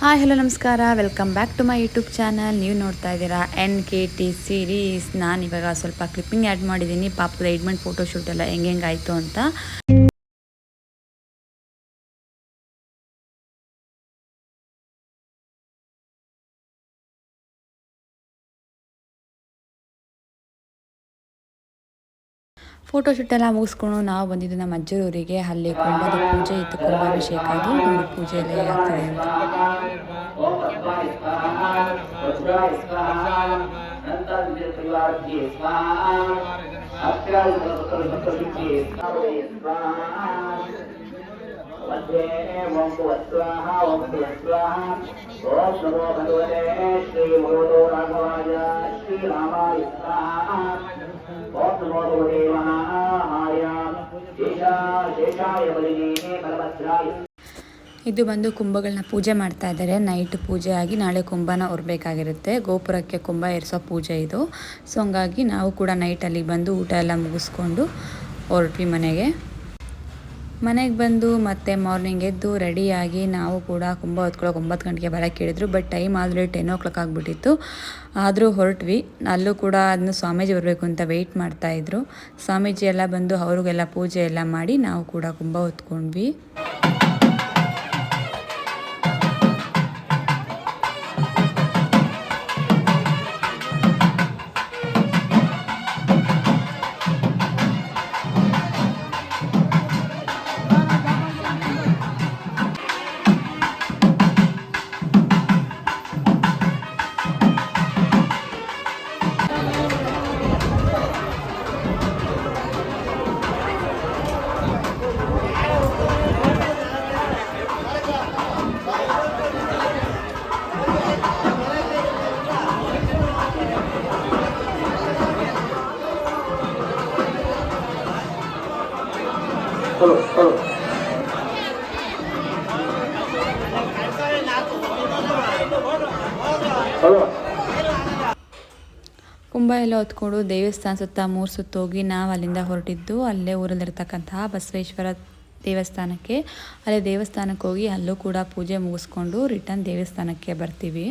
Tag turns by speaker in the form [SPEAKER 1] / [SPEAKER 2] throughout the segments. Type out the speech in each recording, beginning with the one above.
[SPEAKER 1] Hi hello ನಮಸ್ಕಾರ, welcome back to my YouTube channel. ನೀವು ನೋಡ್ತಾ ಇದ್ದೀರಾ NKT ಸೀರೀಸ್. ನಾನು ಇವಾಗ ಸ್ವಲ್ಪ ಕ್ಲಿಪ್ಪಿಂಗ್ ಆ್ಯಡ್ ಮಾಡಿದ್ದೀನಿ ಪಾಪದ ಎಡ್ಮೆಂಟ್ ಫೋಟೋಶೂಟ್ ಎಲ್ಲ ಹೆಂಗಾಯಿತು ಅಂತ. ಫೋಟೋಶೂಟ್ ಎಲ್ಲ ಮುಗಿಸ್ಕೊಂಡು ನಾವು ಬಂದಿದ್ದು ನಮ್ಮ ಅಜ್ಜರೂರಿಗೆ. ಅಲ್ಲಿ ಕುಂಭದ ಪೂಜೆ ಇತ್ತು, ಕುಂಭಾಭಿಷೇಕ. ಅದು ನೋಡಿ ಪೂಜೆ ಎಲ್ಲ ಆಗ್ತದೆ ಅಂತ.
[SPEAKER 2] मध्ये ओम स्वाहा ओम स्वाहा ओम नमो भगवते श्री भगवतो राघवाय श्री रामाय स्वाहा ओम नमो भगवते महामाय शेषाय बलिने बलभद्राय.
[SPEAKER 1] ಇದು ಬಂದು ಕುಂಭಗಳನ್ನ ಪೂಜೆ ಮಾಡ್ತಾ ಇದ್ದಾರೆ. ನೈಟ್ ಪೂಜೆ ಆಗಿ ನಾಳೆ ಕುಂಭನ ಹೊರಬೇಕಾಗಿರುತ್ತೆ. ಗೋಪುರಕ್ಕೆ ಕುಂಭ ಏರಿಸೋ ಪೂಜೆ ಇದು. ಸೊ ಹಂಗಾಗಿ ನಾವು ಕೂಡ ನೈಟಲ್ಲಿ ಬಂದು ಊಟ ಎಲ್ಲ ಮುಗಿಸ್ಕೊಂಡು ಹೊರಟ್ವಿ ಮನೆಗೆ ಬಂದು ಮತ್ತೆ ಮಾರ್ನಿಂಗ್ ಎದ್ದು ರೆಡಿಯಾಗಿ ನಾವು ಕೂಡ ಕುಂಭ ಹೊತ್ಕೊಳ್ಳೋಕೆ 9 ಗಂಟೆಗೆ ಬರೋಕ್ಕೆ ಹೇಳಿದ್ರು. ಬಟ್ ಟೈಮ್ ಆದರೆ 10 o'clock ಆಗಿಬಿಟ್ಟಿತ್ತು. ಆದರೂ ಹೊರಟ್ವಿ. ಅಲ್ಲೂ ಕೂಡ ಅದನ್ನು ಸ್ವಾಮೀಜಿ ಬರಬೇಕು ಅಂತ ವೆಯ್ಟ್ ಮಾಡ್ತಾಯಿದ್ರು. ಸ್ವಾಮೀಜಿ ಎಲ್ಲ ಬಂದು ಅವ್ರಿಗೆಲ್ಲ ಪೂಜೆ ಎಲ್ಲ ಮಾಡಿ ನಾವು ಕೂಡ ಕುಂಭ ಹೊತ್ಕೊಂಡ್ವಿ. ಕುಂಭ ಎಲ್ಲ ಹೊತ್ಕೊಂಡು ದೇವಸ್ಥಾನ ಸುತ್ತ 3 ಸುತ್ತು ಹೋಗಿ ನಾವು ಅಲ್ಲಿಂದ ಹೊರಟಿದ್ದು. ಅಲ್ಲೇ ಊರಲ್ಲಿರ್ತಕ್ಕಂತಹ ಬಸವೇಶ್ವರ ದೇವಸ್ಥಾನಕ್ಕೆ. ಅಲ್ಲೇ ದೇವಸ್ಥಾನಕ್ಕೆ ಹೋಗಿ ಅಲ್ಲೂ ಕೂಡ ಪೂಜೆ ಮುಗಿಸ್ಕೊಂಡು ರಿಟರ್ನ್ ದೇವಸ್ಥಾನಕ್ಕೆ ಬರ್ತೀವಿ.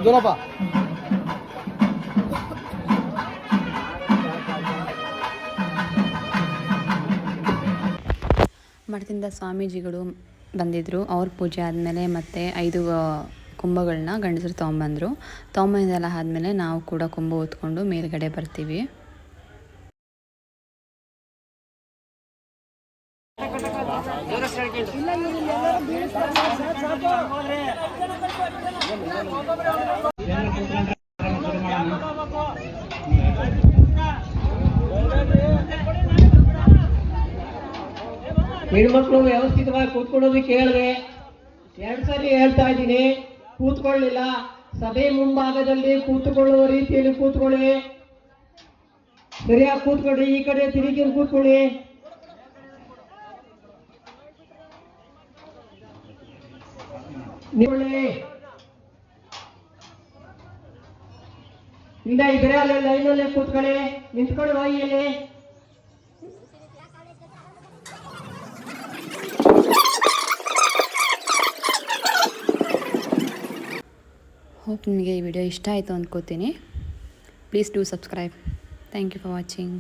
[SPEAKER 3] 돌아봐.
[SPEAKER 1] ಮಠದಿಂದ ಸ್ವಾಮೀಜಿಗಳು ಬಂದಿದ್ದರು. ಅವ್ರ ಪೂಜೆ ಆದಮೇಲೆ ಮತ್ತೆ 5 ಕುಂಭಗಳನ್ನ ಗಂಡಸರು ತೊಗೊಂಬಂದಿದ್ದೆಲ್ಲ ಆದಮೇಲೆ ನಾವು ಕೂಡ ಕುಂಭ ಹೊತ್ಕೊಂಡು ಮೇಲ್ಗಡೆ ಬರ್ತೀವಿ.
[SPEAKER 2] ಹೆಣ್ಮಕ್ಳು ವ್ಯವಸ್ಥಿತವಾಗಿ ಕೂತ್ಕೊಳ್ಳೋದಕ್ಕೆ ಹೇಳಿದೆ.
[SPEAKER 3] ಎರಡು ಸರಿ ಹೇಳ್ತಾ ಇದ್ದೀನಿ, ಕೂತ್ಕೊಳ್ಳಿಲ್ಲ. ಸಭೆ ಮುಂಭಾಗದಲ್ಲಿ ಕೂತ್ಕೊಳ್ಳುವ ರೀತಿಯಲ್ಲಿ ಕೂತ್ಕೊಳ್ಳಿ. ಸರಿಯಾಗಿ ಕೂತ್ಕೊಳ್ಳಿ. ಈ ಕಡೆ ತಿರುಗಿ ಕೂತ್ಕೊಳ್ಳಿ. ಇಲ್ಲ ಇದ್ರೆ ಅಲ್ಲಿ ಲೈನಲ್ಲಿ ಕೂತ್ಕೊಳ್ಳಿ. ನಿಂತ್ಕೊಳ್ಳಿ ಬಾಯಿಯಲ್ಲಿ.
[SPEAKER 1] ಹೋಪ್ ನಿಮಗೆ ಈ ವಿಡಿಯೋ ಇಷ್ಟ ಆಯಿತು ಅಂದ್ಕೋತೀನಿ. Please do subscribe. Thank you for watching.